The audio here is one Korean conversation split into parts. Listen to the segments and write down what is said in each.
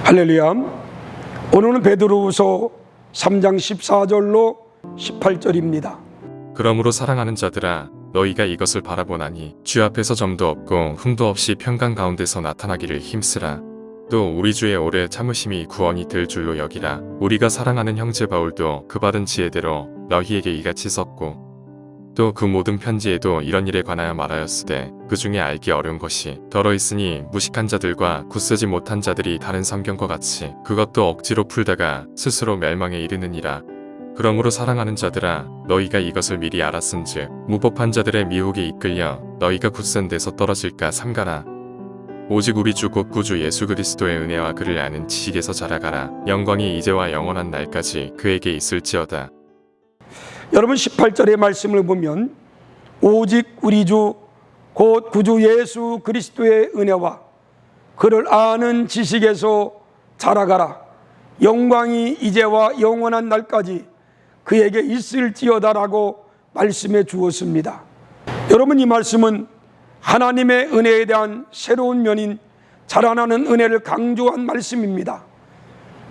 할렐루야. 오늘은 베드로후서 3장 14절로 18절입니다. 그러므로 사랑하는 자들아, 너희가 이것을 바라보나니 주 앞에서 점도 없고 흠도 없이 평강 가운데서 나타나기를 힘쓰라. 또 우리 주의 오래 참으심이 구원이 될 줄로 여기라. 우리가 사랑하는 형제 바울도 그 받은 지혜대로 너희에게 이같이 썼고, 또 그 모든 편지에도 이런 일에 관하여 말하였으되 그 중에 알기 어려운 것이 더러 있으니 무식한 자들과 굳세지 못한 자들이 다른 성경과 같이 그것도 억지로 풀다가 스스로 멸망에 이르느니라. 그러므로 사랑하는 자들아, 너희가 이것을 미리 알았은즉 무법한 자들의 미혹에 이끌려 너희가 굳센 데서 떨어질까 삼가라. 오직 우리 주 곧 구주 예수 그리스도의 은혜와 그를 아는 지식에서 자라가라. 영광이 이제와 영원한 날까지 그에게 있을지어다. 여러분, 18절의 말씀을 보면 오직 우리 주 곧 구주 예수 그리스도의 은혜와 그를 아는 지식에서 자라가라. 영광이 이제와 영원한 날까지 그에게 있을지어다라고 말씀해 주었습니다. 여러분, 이 말씀은 하나님의 은혜에 대한 새로운 면인 자라나는 은혜를 강조한 말씀입니다.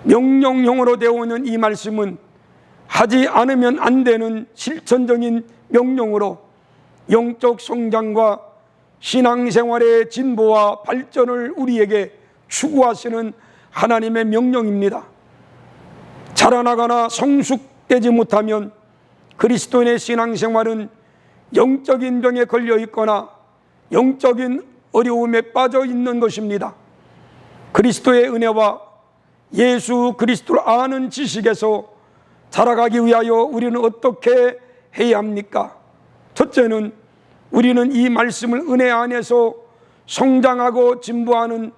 명령형으로 되어 있는 이 말씀은 하지 않으면 안 되는 실천적인 명령으로 영적 성장과 신앙생활의 진보와 발전을 우리에게 추구하시는 하나님의 명령입니다. 자라나거나 성숙되지 못하면 그리스도인의 신앙생활은 영적인 병에 걸려 있거나 영적인 어려움에 빠져 있는 것입니다. 그리스도의 은혜와 예수 그리스도를 아는 지식에서 자라가기 위하여 우리는 어떻게 해야 합니까? 첫째는 우리는 이 말씀을 은혜 안에서 성장하고 진보하는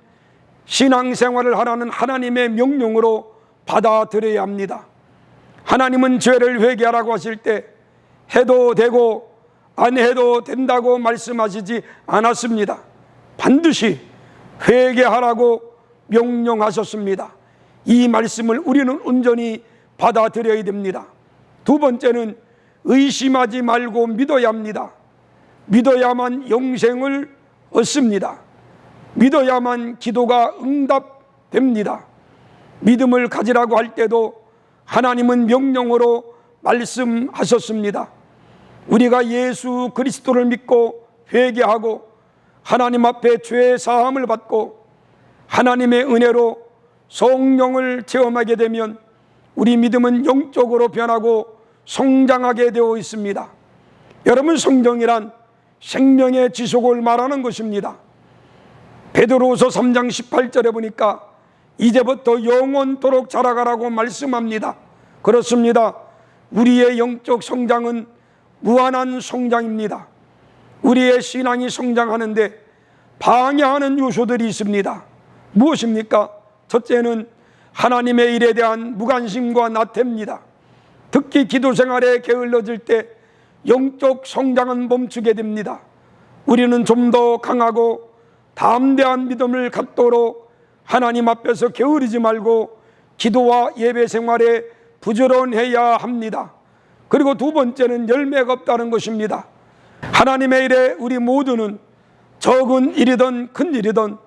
신앙생활을 하라는 하나님의 명령으로 받아들여야 합니다. 하나님은 죄를 회개하라고 하실 때 해도 되고 안 해도 된다고 말씀하시지 않았습니다. 반드시 회개하라고 명령하셨습니다. 이 말씀을 우리는 온전히 받아들여야 됩니다. 두 번째는 의심하지 말고 믿어야 합니다. 믿어야만 영생을 얻습니다. 믿어야만 기도가 응답됩니다. 믿음을 가지라고 할 때도 하나님은 명령으로 말씀하셨습니다. 우리가 예수 그리스도를 믿고 회개하고 하나님 앞에 죄 사함을 받고 하나님의 은혜로 성령을 체험하게 되면 우리 믿음은 영적으로 변하고 성장하게 되어 있습니다. 여러분, 성경이란 생명의 지속을 말하는 것입니다. 베드로후서 3장 18절에 보니까 이제부터 영원토록 자라가라고 말씀합니다. 그렇습니다. 우리의 영적 성장은 무한한 성장입니다. 우리의 신앙이 성장하는데 방해하는 요소들이 있습니다. 무엇입니까? 첫째는 하나님의 일에 대한 무관심과 나태입니다. 특히 기도 생활에 게을러질 때 영적 성장은 멈추게 됩니다. 우리는 좀 더 강하고 담대한 믿음을 갖도록 하나님 앞에서 게으르지 말고 기도와 예배 생활에 부지런해야 합니다. 그리고 두 번째는 열매가 없다는 것입니다. 하나님의 일에 우리 모두는 적은 일이든 큰 일이든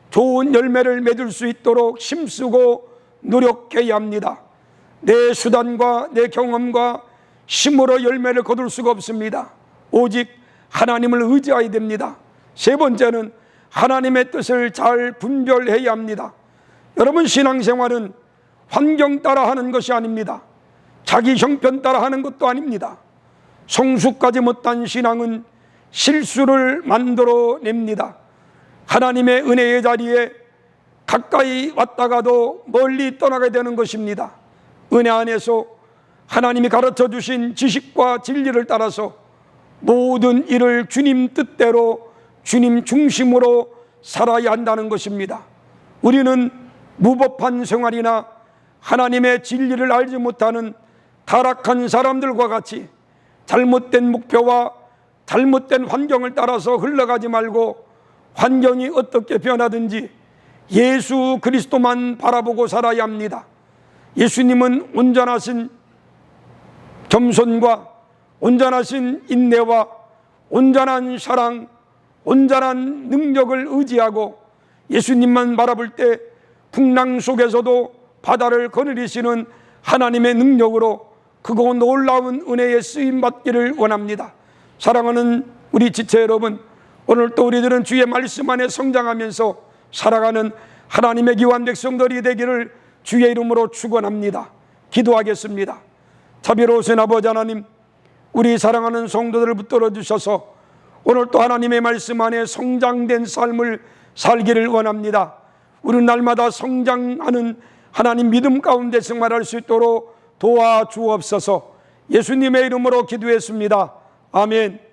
좋은 열매를 맺을 수 있도록 힘쓰고 노력해야 합니다. 내 수단과 내 경험과 힘으로 열매를 거둘 수가 없습니다. 오직 하나님을 의지해야 됩니다. 세 번째는 하나님의 뜻을 잘 분별해야 합니다. 여러분, 신앙생활은 환경 따라 하는 것이 아닙니다. 자기 형편 따라 하는 것도 아닙니다. 성숙하지 못한 신앙은 실수를 만들어냅니다. 하나님의 은혜의 자리에 가까이 왔다가도 멀리 떠나게 되는 것입니다. 은혜 안에서 하나님이 가르쳐 주신 지식과 진리를 따라서 모든 일을 주님 뜻대로 주님 중심으로 살아야 한다는 것입니다. 우리는 무법한 생활이나 하나님의 진리를 알지 못하는 타락한 사람들과 같이 잘못된 목표와 잘못된 환경을 따라서 흘러가지 말고 환경이 어떻게 변하든지 예수 그리스도만 바라보고 살아야 합니다. 예수님은 온전하신 겸손과 온전하신 인내와 온전한 사랑, 온전한 능력을 의지하고 예수님만 바라볼 때 풍랑 속에서도 바다를 거느리시는 하나님의 능력으로 크고 놀라운 은혜에 쓰임받기를 원합니다. 사랑하는 우리 지체 여러분, 오늘 또 우리들은 주의 말씀 안에 성장하면서 살아가는 하나님의 귀한 백성들이 되기를 주의 이름으로 축원합니다. 기도하겠습니다. 자비로우신 아버지 하나님, 우리 사랑하는 성도들을 붙들어 주셔서 오늘 또 하나님의 말씀 안에 성장된 삶을 살기를 원합니다. 우리 날마다 성장하는 하나님 믿음 가운데 생활할 수 있도록 도와주옵소서. 예수님의 이름으로 기도했습니다. 아멘.